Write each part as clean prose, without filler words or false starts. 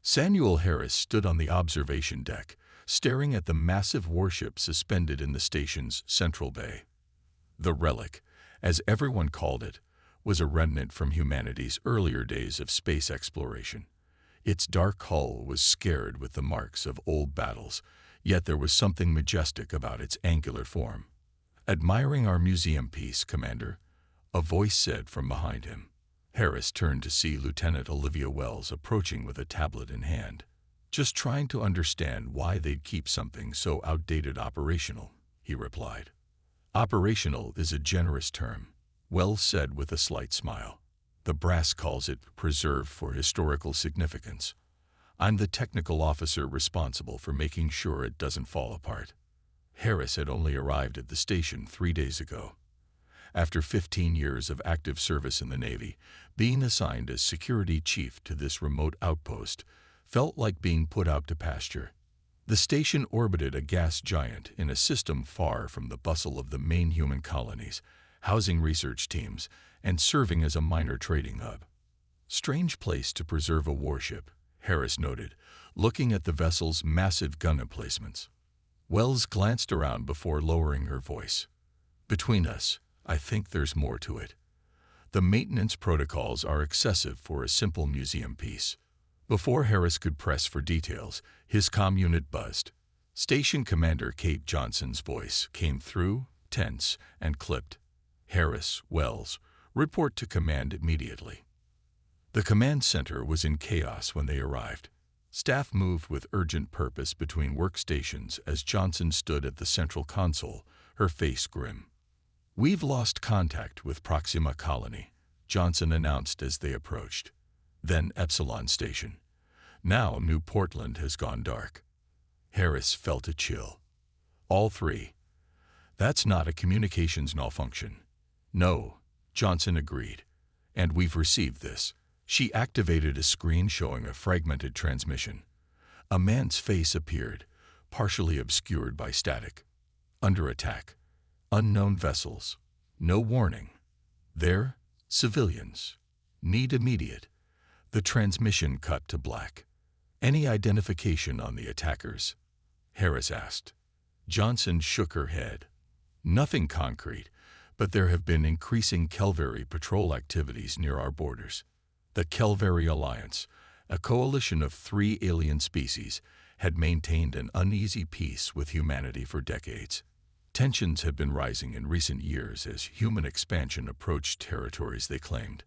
Samuel Harris stood on the observation deck, staring at the massive warship suspended in the station's central bay. The Relic, as everyone called it, was a remnant from humanity's earlier days of space exploration. Its dark hull was scarred with the marks of old battles, yet there was something majestic about its angular form. "Admiring our museum piece, Commander," a voice said from behind him. Harris turned to see Lieutenant Olivia Wells approaching with a tablet in hand. "Just trying to understand why they'd keep something so outdated operational," he replied. "Operational is a generous term," Wells said with a slight smile. "The brass calls it preserved for historical significance. I'm the technical officer responsible for making sure it doesn't fall apart." Harris had only arrived at the station 3 days ago. After 15 years of active service in the Navy, being assigned as security chief to this remote outpost felt like being put out to pasture. The station orbited a gas giant in a system far from the bustle of the main human colonies, housing research teams and serving as a minor trading hub. "Strange place to preserve a warship," Harris noted, looking at the vessel's massive gun emplacements. Wells glanced around before lowering her voice. "Between us, I think there's more to it. The maintenance protocols are excessive for a simple museum piece." Before Harris could press for details, his comm unit buzzed. Station Commander Kate Johnson's voice came through, tense and clipped. "Harris, Wells, report to command immediately." The command center was in chaos when they arrived. Staff moved with urgent purpose between workstations as Johnson stood at the central console, her face grim. "We've lost contact with Proxima Colony," Johnson announced as they approached. Then Epsilon Station. "Now New Portland has gone dark." Harris felt a chill. "All three. That's not a communications malfunction." "No," Johnson agreed. "And we've received this." She activated a screen showing a fragmented transmission. A man's face appeared, partially obscured by static. "Under attack. Unknown vessels. No warning. They're civilians. Need immediate." The transmission cut to black. "Any identification on the attackers?" Harris asked. Johnson shook her head. "Nothing concrete, but there have been increasing Kelveri patrol activities near our borders." The Kelveri Alliance, a coalition of 3 alien species, had maintained an uneasy peace with humanity for decades. Tensions have been rising in recent years as human expansion approached territories they claimed.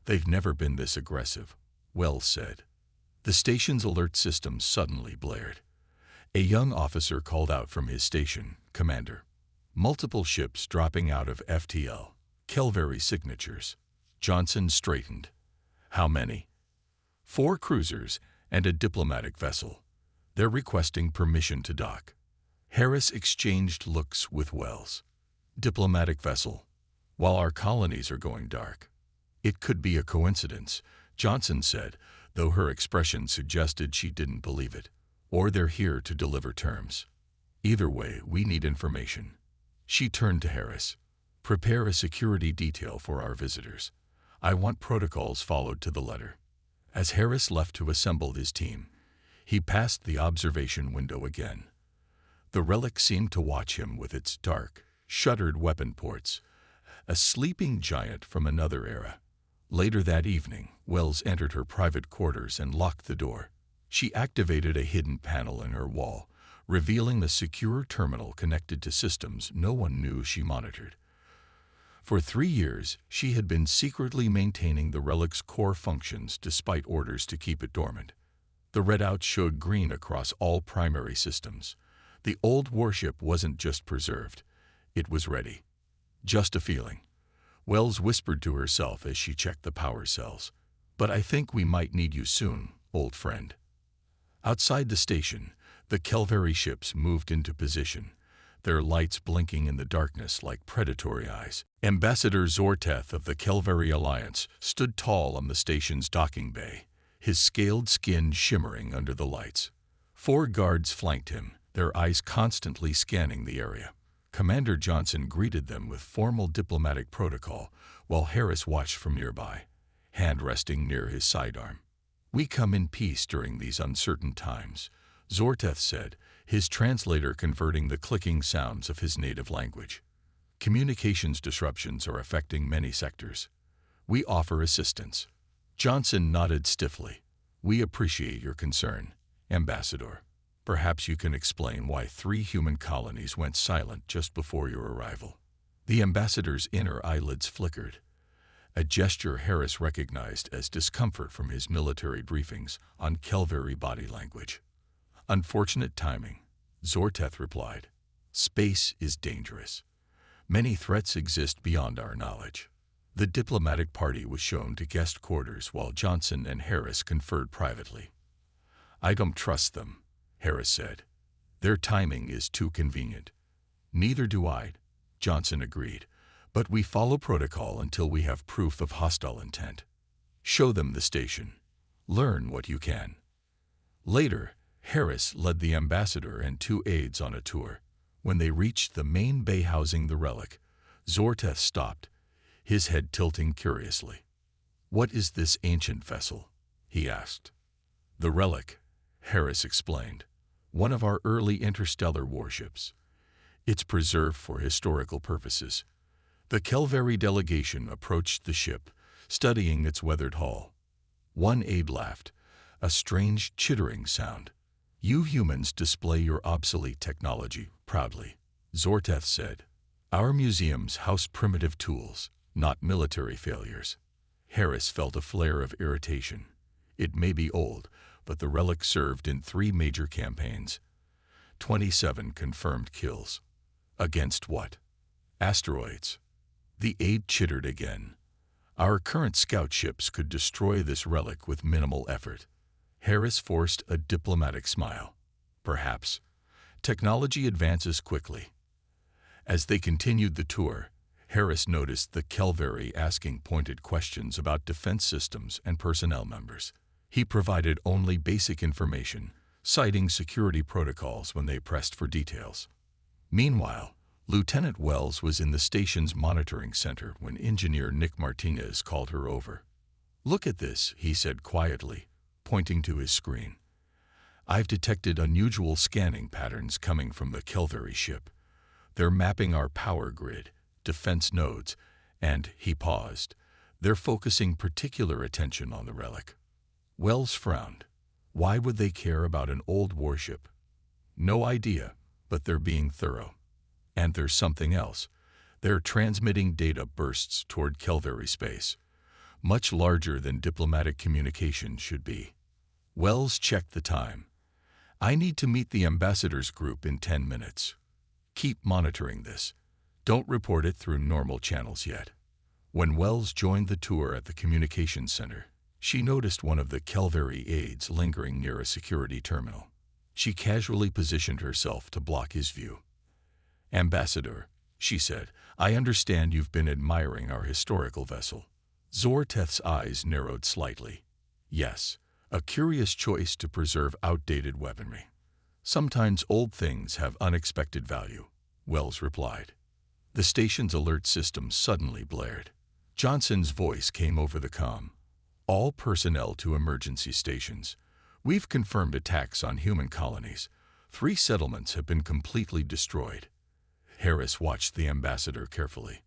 "They've never been this aggressive," Wells said. The station's alert system suddenly blared. A young officer called out from his station, "Commander, multiple ships dropping out of FTL. Kelveri signatures." Johnson straightened. "How many?" "4 cruisers and a diplomatic vessel. They're requesting permission to dock." Harris exchanged looks with Wells. "Diplomatic vessel, while our colonies are going dark." "It could be a coincidence," Johnson said, though her expression suggested she didn't believe it. "Or they're here to deliver terms. Either way, we need information." She turned to Harris. "Prepare a security detail for our visitors. I want protocols followed to the letter." As Harris left to assemble his team, he passed the observation window again. The Relic seemed to watch him with its dark, shuttered weapon ports, a sleeping giant from another era. Later that evening, Wells entered her private quarters and locked the door. She activated a hidden panel in her wall, revealing the secure terminal connected to systems no one knew she monitored. For 3 years, she had been secretly maintaining the Relic's core functions despite orders to keep it dormant. The readouts showed green across all primary systems. The old warship wasn't just preserved, it was ready. "Just a feeling," Wells whispered to herself as she checked the power cells. "But I think we might need you soon, old friend." Outside the station, the Kelveri ships moved into position, their lights blinking in the darkness like predatory eyes. Ambassador Zorteth of the Kelveri Alliance stood tall on the station's docking bay, his scaled skin shimmering under the lights. 4 guards flanked him, their eyes constantly scanning the area. Commander Johnson greeted them with formal diplomatic protocol, while Harris watched from nearby, hand resting near his sidearm. "We come in peace during these uncertain times," Zorteth said, his translator converting the clicking sounds of his native language. "Communications disruptions are affecting many sectors. We offer assistance." Johnson nodded stiffly. "We appreciate your concern, Ambassador. Perhaps you can explain why 3 human colonies went silent just before your arrival." The ambassador's inner eyelids flickered, a gesture Harris recognized as discomfort from his military briefings on Kelveri body language. "Unfortunate timing," Zorteth replied. "Space is dangerous. Many threats exist beyond our knowledge." The diplomatic party was shown to guest quarters while Johnson and Harris conferred privately. "I don't trust them," Harris said. "Their timing is too convenient." "Neither do I," Johnson agreed, "but we follow protocol until we have proof of hostile intent. Show them the station. Learn what you can." Later, Harris led the ambassador and 2 aides on a tour. When they reached the main bay housing the Relic, Zorteth stopped, his head tilting curiously. "What is this ancient vessel?" he asked. "The Relic," Harris explained, "one of our early interstellar warships. It's preserved for historical purposes." The Kelveri delegation approached the ship, studying its weathered hull. One aide laughed, a strange chittering sound. "You humans display your obsolete technology proudly," Zorteth said. "Our museums house primitive tools, not military failures." Harris felt a flare of irritation. It may be old, but the Relic served in 3 major campaigns. 27 confirmed kills. Against what? Asteroids. The aide chittered again. "Our current scout ships could destroy this Relic with minimal effort." Harris forced a diplomatic smile. "Perhaps. Technology advances quickly." As they continued the tour, Harris noticed the Kelveri asking pointed questions about defense systems and personnel members. He provided only basic information, citing security protocols when they pressed for details. Meanwhile, Lieutenant Wells was in the station's monitoring center when engineer Nick Martinez called her over. "Look at this," he said quietly, pointing to his screen. "I've detected unusual scanning patterns coming from the Kelveri ship. They're mapping our power grid, defense nodes, and," he paused, "they're focusing particular attention on the Relic." Wells frowned. Why would they care about an old warship? "No idea, but they're being thorough. And there's something else. They're transmitting data bursts toward Kelveri space, much larger than diplomatic communication should be." Wells checked the time. "I need to meet the ambassadors group in 10 minutes. Keep monitoring this. Don't report it through normal channels yet." When Wells joined the tour at the communications center, she noticed one of the Kelveri aides lingering near a security terminal. She casually positioned herself to block his view. "Ambassador," she said, "I understand you've been admiring our historical vessel." Zorteth's eyes narrowed slightly. "Yes, a curious choice to preserve outdated weaponry. Sometimes old things have unexpected value," Wells replied. The station's alert system suddenly blared. Johnson's voice came over the comm. "All personnel to emergency stations. We've confirmed attacks on human colonies. 3 settlements have been completely destroyed." Harris watched the ambassador carefully.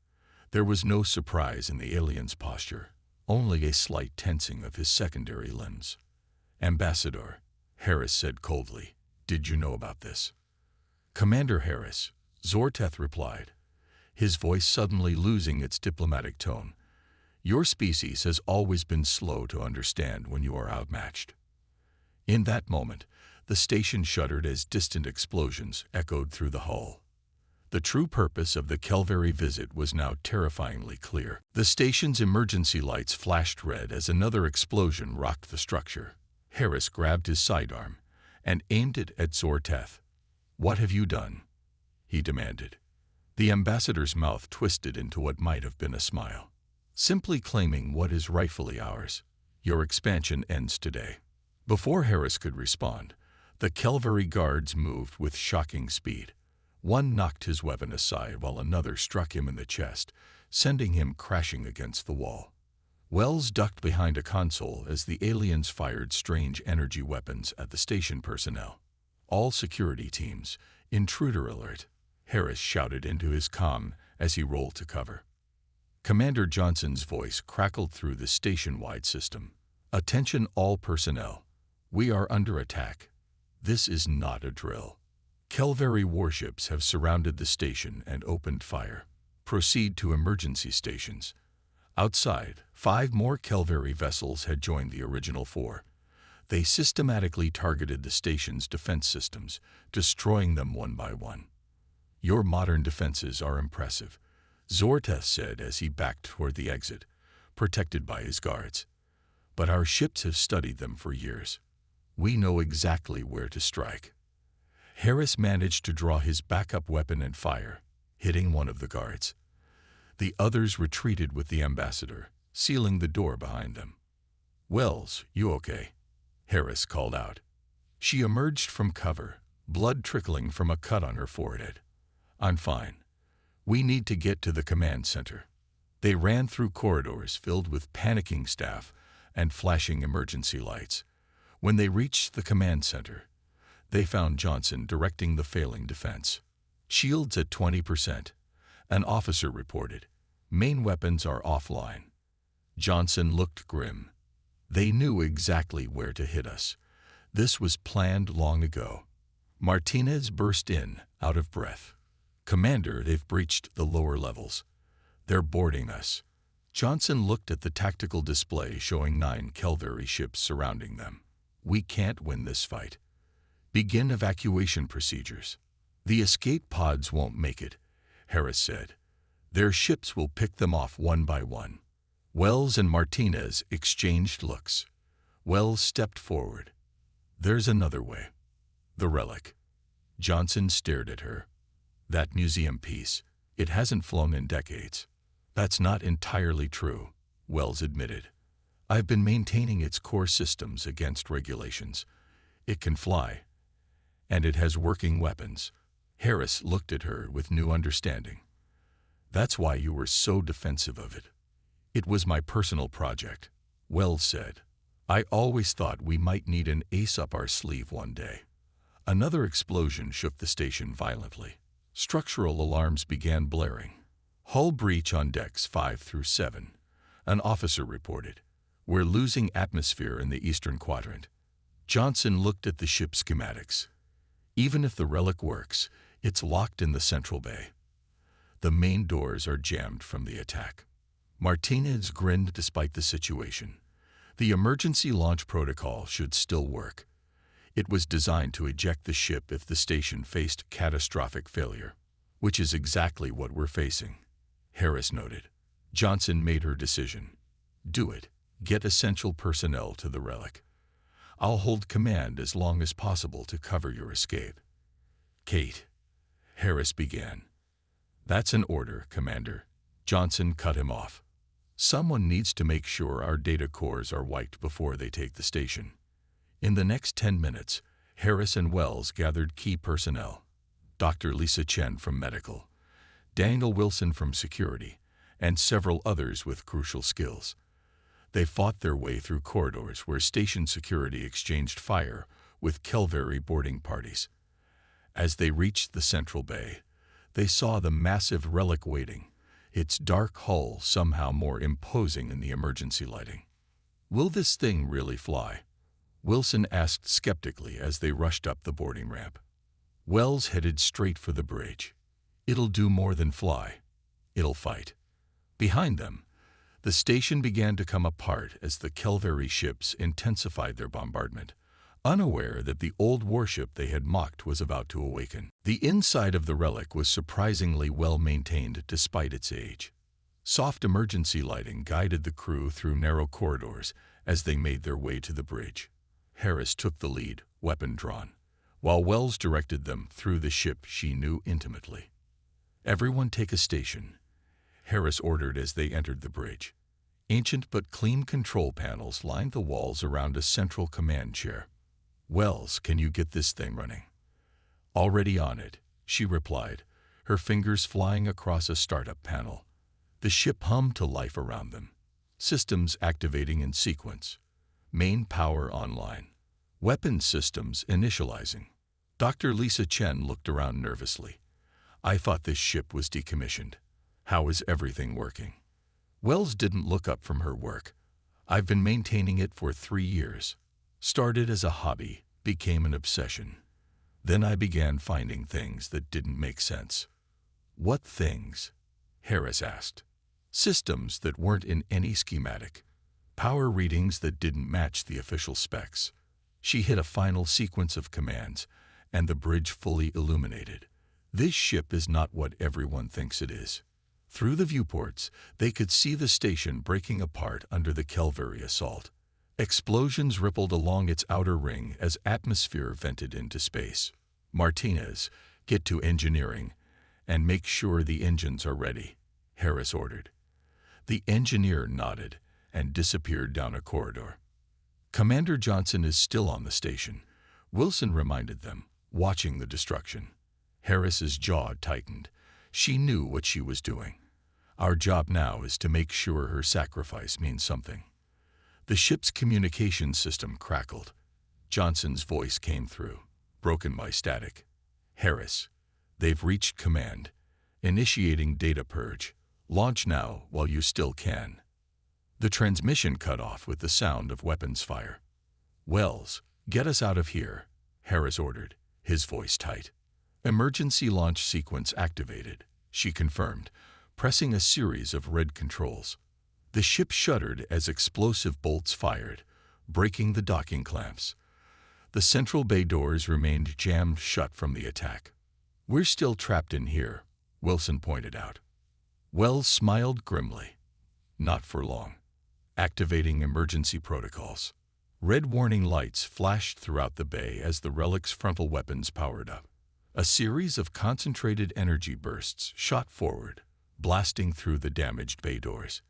There was no surprise in the alien's posture, only a slight tensing of his secondary limbs. "Ambassador," Harris said coldly, "did you know about this?" "Commander Harris," Zorteth replied, his voice suddenly losing its diplomatic tone, "your species has always been slow to understand when you are outmatched." In that moment, the station shuddered as distant explosions echoed through the hull. The true purpose of the Kelveri visit was now terrifyingly clear. The station's emergency lights flashed red as another explosion rocked the structure. Harris grabbed his sidearm and aimed it at Zorteth. "What have you done?" he demanded. The ambassador's mouth twisted into what might have been a smile. "Simply claiming what is rightfully ours. Your expansion ends today." Before Harris could respond, the Kelveri guards moved with shocking speed. One knocked his weapon aside while another struck him in the chest, sending him crashing against the wall. Wells ducked behind a console as the aliens fired strange energy weapons at the station personnel. "All security teams, intruder alert," Harris shouted into his comm as he rolled to cover. Commander Johnson's voice crackled through the station-wide system. "Attention all personnel. We are under attack. This is not a drill. Kelvary warships have surrounded the station and opened fire. Proceed to emergency stations." Outside, 5 more Kelvary vessels had joined the original 4. They systematically targeted the station's defense systems, destroying them one by one. "Your modern defenses are impressive," Zorta said as he backed toward the exit, protected by his guards. "But our ships have studied them for years. We know exactly where to strike." Harris managed to draw his backup weapon and fire, hitting one of the guards. The others retreated with the ambassador, sealing the door behind them. "Wells, you okay?" Harris called out. She emerged from cover, blood trickling from a cut on her forehead. "I'm fine. We need to get to the command center." They ran through corridors filled with panicking staff and flashing emergency lights. When they reached the command center, they found Johnson directing the failing defense. "Shields at 20%. An officer reported. Main weapons are offline." Johnson looked grim. "They knew exactly where to hit us. This was planned long ago." Martinez burst in, out of breath. "Commander, they've breached the lower levels. They're boarding us." Johnson looked at the tactical display showing 9 Kelvary ships surrounding them. "We can't win this fight. Begin evacuation procedures." "The escape pods won't make it," Harris said. "Their ships will pick them off one by one." Wells and Martinez exchanged looks. Wells stepped forward. "There's another way." "The Relic." Johnson stared at her. "That museum piece. It hasn't flown in decades." "That's not entirely true," Wells admitted. "I've been maintaining its core systems against regulations. It can fly. And it has working weapons." Harris looked at her with new understanding. "That's why you were so defensive of it." "It was my personal project," Wells said. "I always thought we might need an ace up our sleeve one day." Another explosion shook the station violently. Structural alarms began blaring. "Hull breach on decks 5 through 7, an officer reported. "We're losing atmosphere in the eastern quadrant." Johnson looked at the ship schematics. "Even if the Relic works, it's locked in the central bay. The main doors are jammed from the attack." Martinez grinned despite the situation. The emergency launch protocol should still work. It was designed to eject the ship if the station faced catastrophic failure, which is exactly what we're facing, Harris noted. Johnson made her decision. "Do it. Get essential personnel to the Relic. I'll hold command as long as possible to cover your escape." "Kate," Harris began. "That's an order, Commander." Johnson cut him off. "Someone needs to make sure our data cores are wiped before they take the station." In the next 10 minutes, Harris and Wells gathered key personnel. Dr. Lisa Chen from Medical, Daniel Wilson from Security, and several others with crucial skills. They fought their way through corridors where station security exchanged fire with Kelvary boarding parties. As they reached the central bay, they saw the massive Relic waiting, its dark hull somehow more imposing in the emergency lighting. "Will this thing really fly?" Wilson asked skeptically as they rushed up the boarding ramp. Wells headed straight for the bridge. "It'll do more than fly. It'll fight." Behind them, the station began to come apart as the Kelvary ships intensified their bombardment, unaware that the old warship they had mocked was about to awaken. The inside of the Relic was surprisingly well maintained despite its age. Soft emergency lighting guided the crew through narrow corridors as they made their way to the bridge. Harris took the lead, weapon drawn, while Wells directed them through the ship she knew intimately. "Everyone take a station," Harris ordered as they entered the bridge. Ancient but clean control panels lined the walls around a central command chair. "Wells, can you get this thing running?" "Already on it," she replied, her fingers flying across a startup panel. The ship hummed to life around them. Systems activating in sequence. Main power online. Weapon systems initializing. Dr. Lisa Chen looked around nervously. I thought this ship was decommissioned. How is everything working? Wells didn't look up from her work. I've been maintaining it for 3 years. Started as a hobby, became an obsession. Then I began finding things that didn't make sense. What things? Harris asked. Systems that weren't in any schematic. Power readings that didn't match the official specs. She hit a final sequence of commands, and the bridge fully illuminated. This ship is not what everyone thinks it is. Through the viewports, they could see the station breaking apart under the Calvary assault. Explosions rippled along its outer ring as atmosphere vented into space. Martinez, get to engineering, and make sure the engines are ready, Harris ordered. The engineer nodded and disappeared down a corridor. Commander Johnson is still on the station, Wilson reminded them, watching the destruction. Harris's jaw tightened. She knew what she was doing. Our job now is to make sure her sacrifice means something. The ship's communication system crackled. Johnson's voice came through, broken by static. Harris, they've reached command. Initiating data purge. Launch now while you still can. The transmission cut off with the sound of weapons fire. Wells, get us out of here, Harris ordered, his voice tight. Emergency launch sequence activated, she confirmed, pressing a series of red controls. The ship shuddered as explosive bolts fired, breaking the docking clamps. The central bay doors remained jammed shut from the attack. We're still trapped in here, Wilson pointed out. Wells smiled grimly. Not for long. Activating emergency protocols. Red warning lights flashed throughout the bay as the Relic's frontal weapons powered up. A series of concentrated energy bursts shot forward, blasting through the damaged bay doors.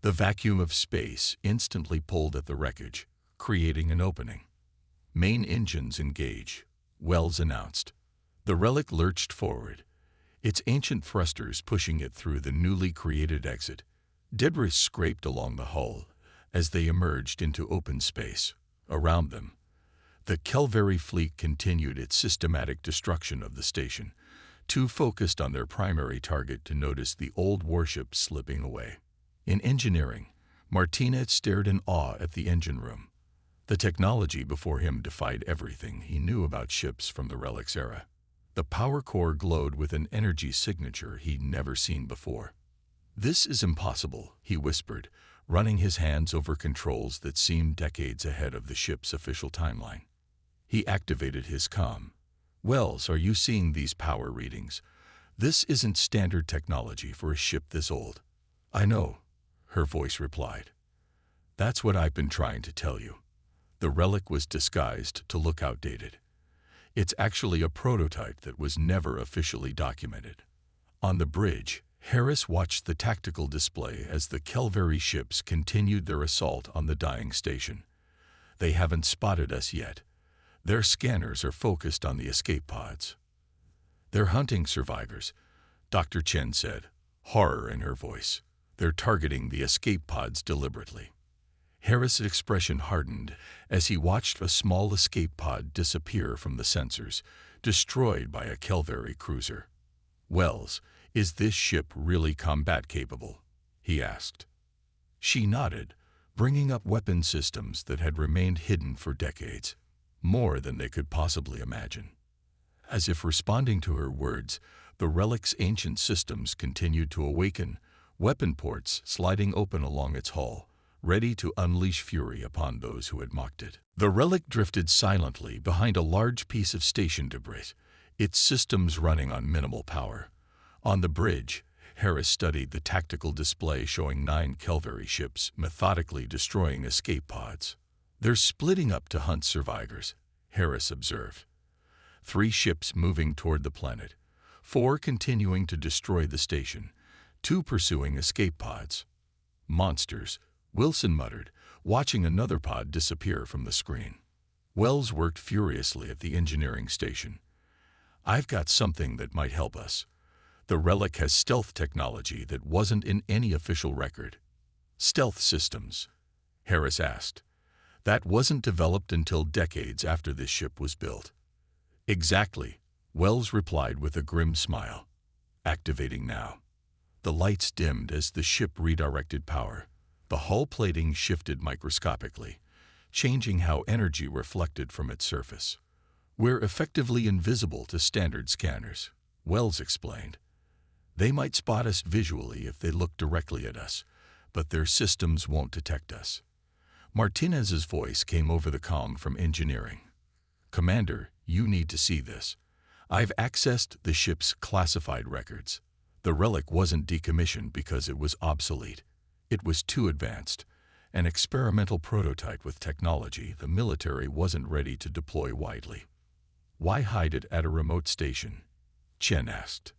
The vacuum of space instantly pulled at the wreckage, creating an opening. Main engines engage, Wells announced. The Relic lurched forward, its ancient thrusters pushing it through the newly created exit. Debris scraped along the hull as they emerged into open space. Around them, the Calvary fleet continued its systematic destruction of the station, too focused on their primary target to notice the old warship slipping away. In engineering, Martinez stared in awe at the engine room. The technology before him defied everything he knew about ships from the Relic's era. The power core glowed with an energy signature he'd never seen before. This is impossible, he whispered, running his hands over controls that seemed decades ahead of the ship's official timeline. He activated his comm. Wells, are you seeing these power readings? This isn't standard technology for a ship this old. I know, her voice replied. That's what I've been trying to tell you. The Relic was disguised to look outdated. It's actually a prototype that was never officially documented. On the bridge, Harris watched the tactical display as the Calvary ships continued their assault on the dying station. They haven't spotted us yet. Their scanners are focused on the escape pods. They're hunting survivors, Dr. Chen said, horror in her voice. They're targeting the escape pods deliberately. Harris' expression hardened as he watched a small escape pod disappear from the sensors, destroyed by a Calvary cruiser. Wells, is this ship really combat-capable? He asked. She nodded, bringing up weapon systems that had remained hidden for decades, more than they could possibly imagine. As if responding to her words, the Relic's ancient systems continued to awaken, weapon ports sliding open along its hull, ready to unleash fury upon those who had mocked it. The Relic drifted silently behind a large piece of station debris, its systems running on minimal power. On the bridge, Harris studied the tactical display showing 9 Calvary ships methodically destroying escape pods. They're splitting up to hunt survivors, Harris observed. 3 ships moving toward the planet, 4 continuing to destroy the station, 2 pursuing escape pods. Monsters, Wilson muttered, watching another pod disappear from the screen. Wells worked furiously at the engineering station. I've got something that might help us. The Relic has stealth technology that wasn't in any official record. Stealth systems, Harris asked. That wasn't developed until decades after this ship was built. Exactly, Wells replied with a grim smile. Activating now. The lights dimmed as the ship redirected power. The hull plating shifted microscopically, changing how energy reflected from its surface. We're effectively invisible to standard scanners, Wells explained. They might spot us visually if they look directly at us, but their systems won't detect us. Martinez's voice came over the comm from engineering. Commander, you need to see this. I've accessed the ship's classified records. The Relic wasn't decommissioned because it was obsolete. It was too advanced, an experimental prototype with technology the military wasn't ready to deploy widely. Why hide it at a remote station? Chen asked.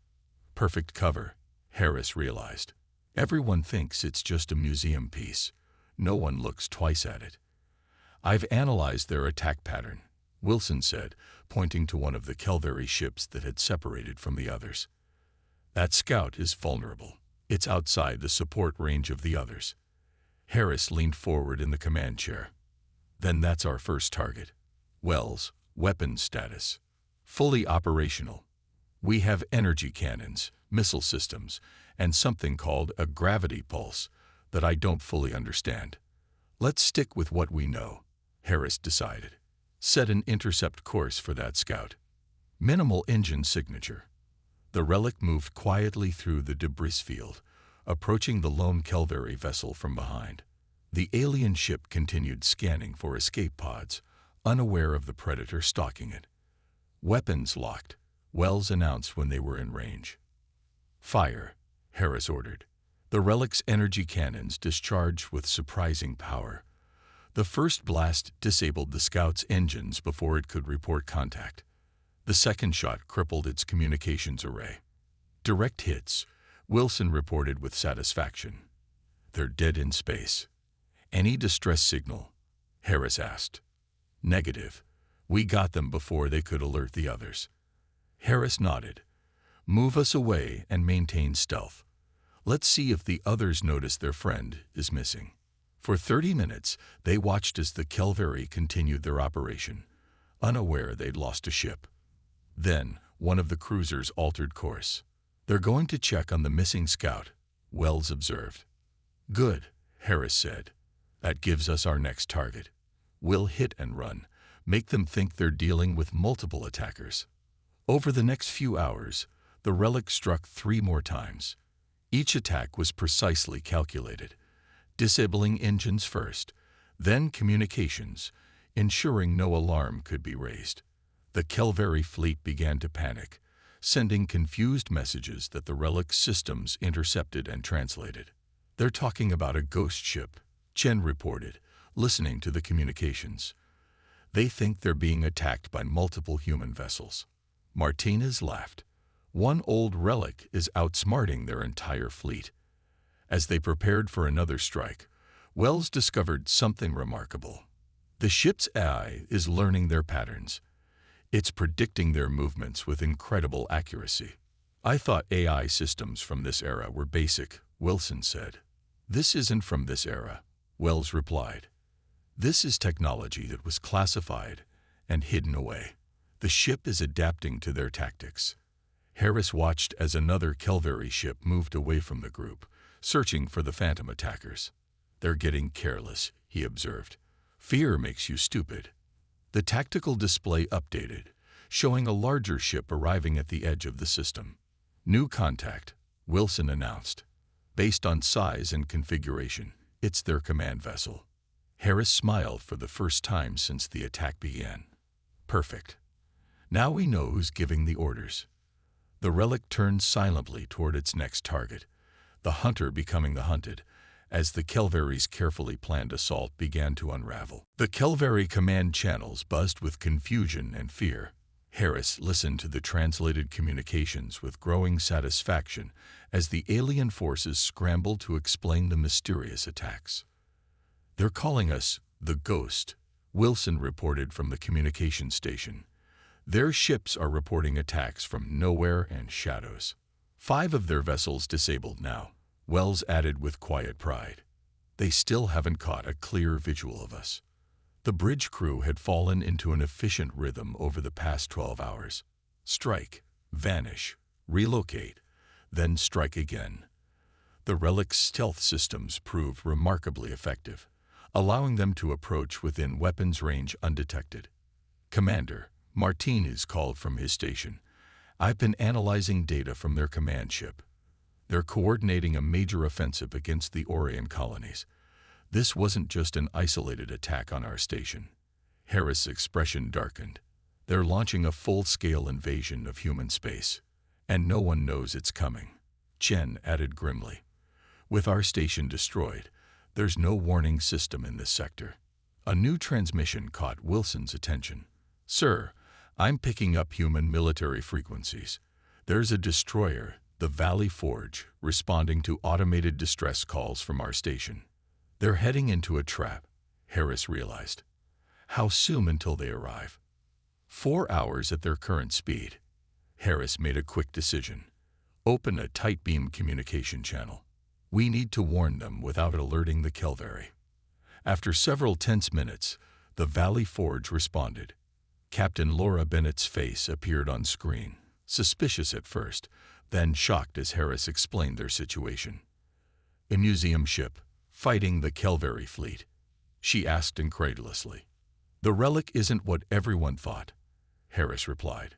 Perfect cover, Harris realized. Everyone thinks it's just a museum piece. No one looks twice at it. I've analyzed their attack pattern, Wilson said, pointing to one of the Kelveri ships that had separated from the others. That scout is vulnerable. It's outside the support range of the others. Harris leaned forward in the command chair. Then that's our first target. Wells, weapons status. Fully operational. We have energy cannons, missile systems, and something called a gravity pulse that I don't fully understand. Let's stick with what we know, Harris decided. Set an intercept course for that scout. Minimal engine signature. The Relic moved quietly through the debris field, approaching the lone Kelveri vessel from behind. The alien ship continued scanning for escape pods, unaware of the predator stalking it. Weapons locked, Wells announced when they were in range. Fire, Harris ordered. The Relic's energy cannons discharged with surprising power. The first blast disabled the scout's engines before it could report contact. The second shot crippled its communications array. Direct hits, Wilson reported with satisfaction. They're dead in space. Any distress signal? Harris asked. Negative. We got them before they could alert the others. Harris nodded. Move us away and maintain stealth. Let's see if the others notice their friend is missing. For 30 minutes, they watched as the Kelveri continued their operation, unaware they'd lost a ship. Then, one of the cruisers altered course. They're going to check on the missing scout, Wells observed. Good, Harris said. That gives us our next target. We'll hit and run, make them think they're dealing with multiple attackers. Over the next few hours, the Relic struck 3 more times. Each attack was precisely calculated, disabling engines first, then communications, ensuring no alarm could be raised. The Kelveri fleet began to panic, sending confused messages that the Relic's systems intercepted and translated. They're talking about a ghost ship, Chen reported, listening to the communications. They think they're being attacked by multiple human vessels. Martinez laughed. One old Relic is outsmarting their entire fleet. As they prepared for another strike, Wells discovered something remarkable. The ship's AI is learning their patterns. It's predicting their movements with incredible accuracy. I thought AI systems from this era were basic, Wilson said. This isn't from this era, Wells replied. This is technology that was classified and hidden away. The ship is adapting to their tactics. Harris watched as another Kelveri ship moved away from the group, searching for the phantom attackers. They're getting careless, he observed. Fear makes you stupid. The tactical display updated, showing a larger ship arriving at the edge of the system. New contact, Wilson announced. Based on size and configuration, it's their command vessel. Harris smiled for the first time since the attack began. Perfect. Now we know who's giving the orders. The Relic turned silently toward its next target, the hunter becoming the hunted, as the Kelveri's carefully planned assault began to unravel. The Kelveri command channels buzzed with confusion and fear. Harris listened to the translated communications with growing satisfaction as the alien forces scrambled to explain the mysterious attacks. They're calling us the Ghost, Wilson reported from the communication station. Their ships are reporting attacks from nowhere and shadows. 5 of their vessels disabled now, Wells added with quiet pride. They still haven't caught a clear visual of us. The bridge crew had fallen into an efficient rhythm over the past 12 hours. Strike, vanish, relocate, then strike again. The Relic's stealth systems proved remarkably effective, allowing them to approach within weapons range undetected. Commander, Martinez called from his station. I've been analyzing data from their command ship. They're coordinating a major offensive against the Orion colonies. This wasn't just an isolated attack on our station. Harris' expression darkened. They're launching a full-scale invasion of human space, and no one knows it's coming. Chen added grimly. With our station destroyed, there's no warning system in this sector. A new transmission caught Wilson's attention. Sir, I'm picking up human military frequencies. There's a destroyer, the Valley Forge, responding to automated distress calls from our station. They're heading into a trap, Harris realized. How soon until they arrive? 4 hours at their current speed. Harris made a quick decision. Open a tight beam communication channel. We need to warn them without alerting the Kelvary. After several tense minutes, the Valley Forge responded. Captain Laura Bennett's face appeared on screen, suspicious at first, then shocked as Harris explained their situation. A museum ship, fighting the Kelvary fleet, she asked incredulously. The Relic isn't what everyone thought, Harris replied.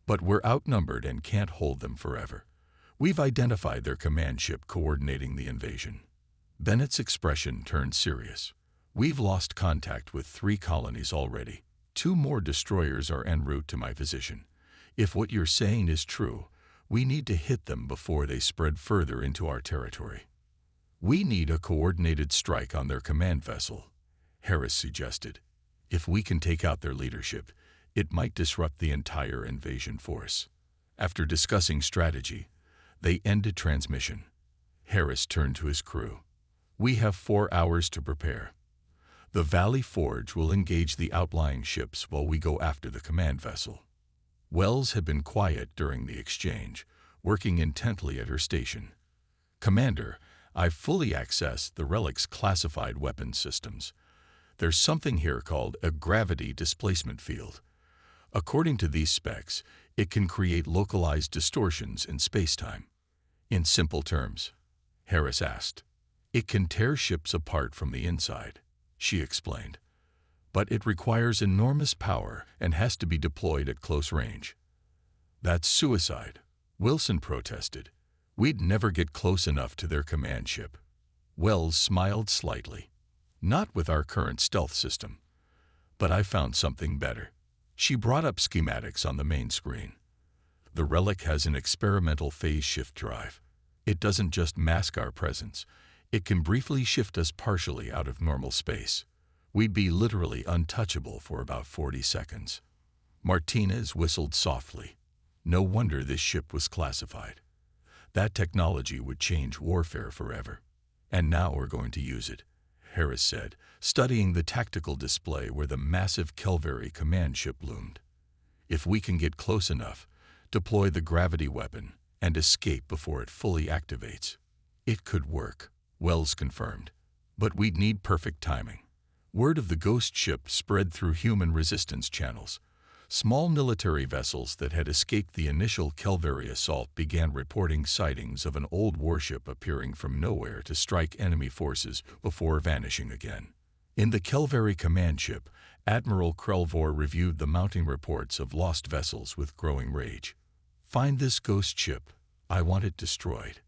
But we're outnumbered and can't hold them forever. We've identified their command ship coordinating the invasion. Bennett's expression turned serious. We've lost contact with 3 colonies already. 2 more destroyers are en route to my position. If what you're saying is true, we need to hit them before they spread further into our territory. We need a coordinated strike on their command vessel, Harris suggested. If we can take out their leadership, it might disrupt the entire invasion force. After discussing strategy, they ended transmission. Harris turned to his crew. We have 4 hours to prepare. The Valley Forge will engage the outlying ships while we go after the command vessel. Wells had been quiet during the exchange, working intently at her station. Commander, I've fully accessed the Relic's classified weapons systems. There's something here called a gravity displacement field. According to these specs, it can create localized distortions in spacetime. In simple terms, Harris asked. It can tear ships apart from the inside, she explained. But it requires enormous power and has to be deployed at close range. That's suicide, Wilson protested. We'd never get close enough to their command ship. Wells smiled slightly. Not with our current stealth system. But I found something better. She brought up schematics on the main screen. The Relic has an experimental phase shift drive. It doesn't just mask our presence. It can briefly shift us partially out of normal space. We'd be literally untouchable for about 40 seconds. Martinez whistled softly. No wonder this ship was classified. That technology would change warfare forever. And now we're going to use it, Harris said, studying the tactical display where the massive Kelvary command ship loomed. If we can get close enough, deploy the gravity weapon, and escape before it fully activates, it could work, Wells confirmed. But we'd need perfect timing. Word of the ghost ship spread through human resistance channels. Small military vessels that had escaped the initial Kelvary assault began reporting sightings of an old warship appearing from nowhere to strike enemy forces before vanishing again. In the Kelvary command ship, Admiral Krelvor reviewed the mounting reports of lost vessels with growing rage. Find this ghost ship. I want it destroyed.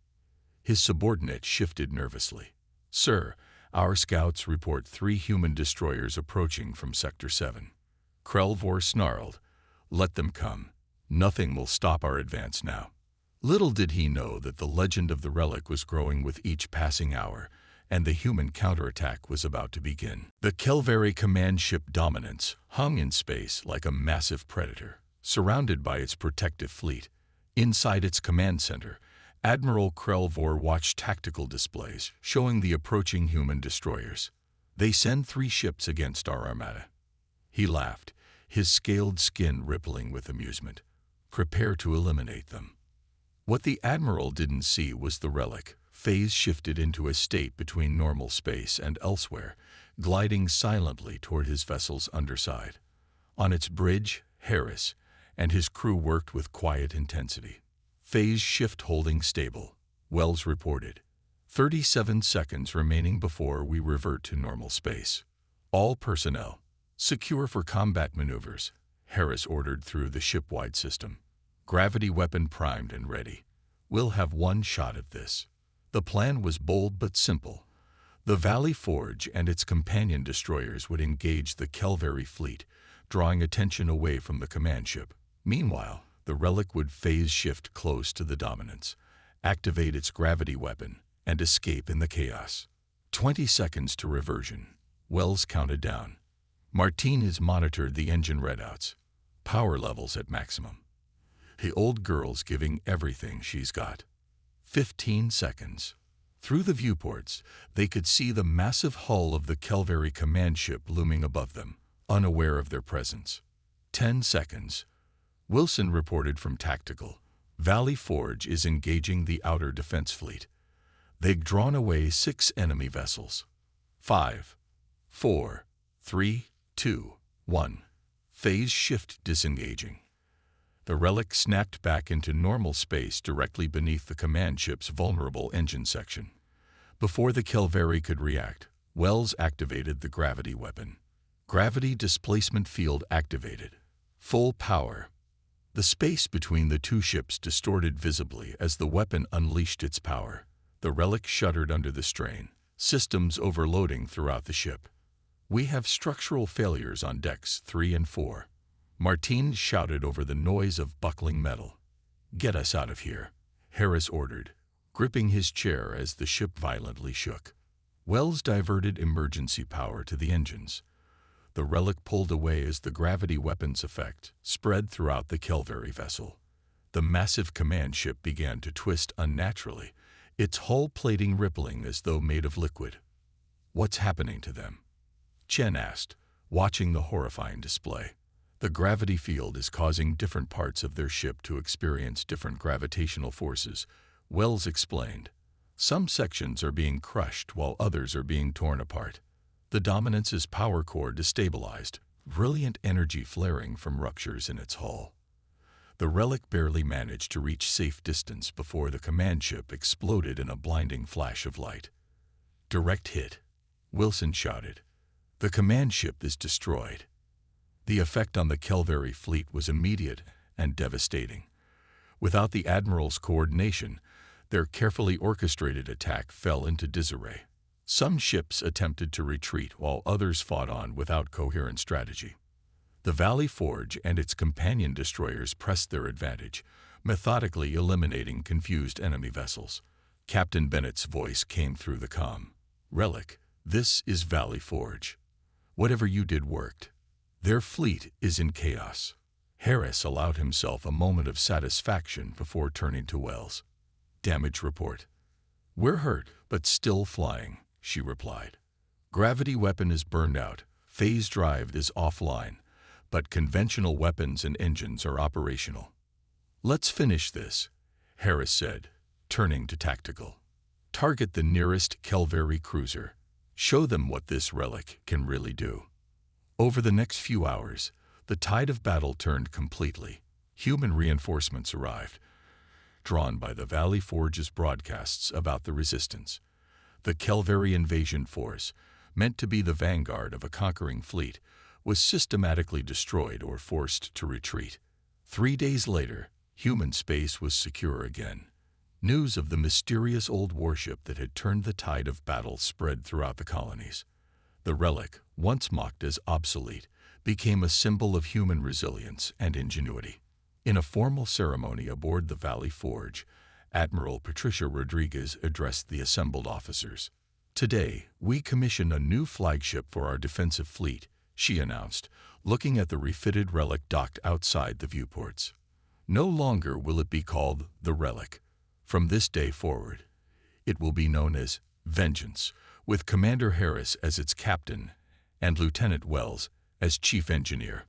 His subordinate shifted nervously. Sir, our scouts report 3 human destroyers approaching from Sector 7. Krelvor snarled. Let them come. Nothing will stop our advance now. Little did he know that the legend of the Relic was growing with each passing hour, and the human counterattack was about to begin. The Kelvary command ship Dominance hung in space like a massive predator, surrounded by its protective fleet. Inside its command center, Admiral Krelvor watched tactical displays showing the approaching human destroyers. They send 3 ships against our armada. He laughed, his scaled skin rippling with amusement. Prepare to eliminate them. What the Admiral didn't see was the Relic, phase shifted into a state between normal space and elsewhere, gliding silently toward his vessel's underside. On its bridge, Harris and his crew worked with quiet intensity. Phase shift holding stable, Wells reported. 37 seconds remaining before we revert to normal space. All personnel, secure for combat maneuvers, Harris ordered through the ship-wide system. Gravity weapon primed and ready. We'll have one shot at this. The plan was bold but simple. The Valley Forge and its companion destroyers would engage the Kelveri fleet, drawing attention away from the command ship. Meanwhile, the Relic would phase shift close to the Dominance, activate its gravity weapon, and escape in the chaos. 20 seconds to reversion. Wells counted down. Martinez monitored the engine readouts. Power levels at maximum. The old girl's giving everything she's got. 15 seconds. Through the viewports, they could see the massive hull of the Kelveri command ship looming above them, unaware of their presence. 10 seconds. Wilson reported from Tactical. Valley Forge is engaging the outer defense fleet. They've drawn away 6 enemy vessels. 5, 4, 3, 2, 1. Phase shift disengaging. The Relic snapped back into normal space directly beneath the command ship's vulnerable engine section. Before the Kelveri could react, Wells activated the gravity weapon. Gravity displacement field activated. Full power. The space between the two ships distorted visibly as the weapon unleashed its power. The Relic shuddered under the strain, systems overloading throughout the ship. We have structural failures on decks 3 and 4. Martinez shouted over the noise of buckling metal. "Get us out of here," Harris ordered, gripping his chair as the ship violently shook. Wells diverted emergency power to the engines. The Relic pulled away as the gravity weapon's effect spread throughout the Kelveri vessel. The massive command ship began to twist unnaturally, its hull plating rippling as though made of liquid. "What's happening to them?" Chen asked, watching the horrifying display. "The gravity field is causing different parts of their ship to experience different gravitational forces," Wells explained. "Some sections are being crushed while others are being torn apart. The Dominance's power core destabilized, brilliant energy flaring from ruptures in its hull. The Relic barely managed to reach safe distance before the command ship exploded in a blinding flash of light. "Direct hit," Wilson shouted. "The command ship is destroyed." The effect on the Kelveri fleet was immediate and devastating. Without the Admiral's coordination, their carefully orchestrated attack fell into disarray. Some ships attempted to retreat while others fought on without coherent strategy. The Valley Forge and its companion destroyers pressed their advantage, methodically eliminating confused enemy vessels. Captain Bennett's voice came through the comm. "Relic, this is Valley Forge. Whatever you did worked. Their fleet is in chaos." Harris allowed himself a moment of satisfaction before turning to Wells. "Damage report." "We're hurt, but still flying," she replied. "Gravity weapon is burned out, phase drive is offline, but conventional weapons and engines are operational." "Let's finish this," Harris said, turning to Tactical. "Target the nearest Kelveri cruiser. Show them what this Relic can really do." Over the next few hours, the tide of battle turned completely. Human reinforcements arrived, drawn by the Valley Forge's broadcasts about the resistance. The Kelveri invasion force, meant to be the vanguard of a conquering fleet, was systematically destroyed or forced to retreat. 3 days later, human space was secure again. News of the mysterious old warship that had turned the tide of battle spread throughout the colonies. The Relic, once mocked as obsolete, became a symbol of human resilience and ingenuity. In a formal ceremony aboard the Valley Forge, Admiral Patricia Rodriguez addressed the assembled officers. "Today, we commission a new flagship for our defensive fleet," she announced, looking at the refitted Relic docked outside the viewports. "No longer will it be called the Relic. From this day forward, it will be known as Vengeance, with Commander Harris as its captain and Lieutenant Wells as chief engineer."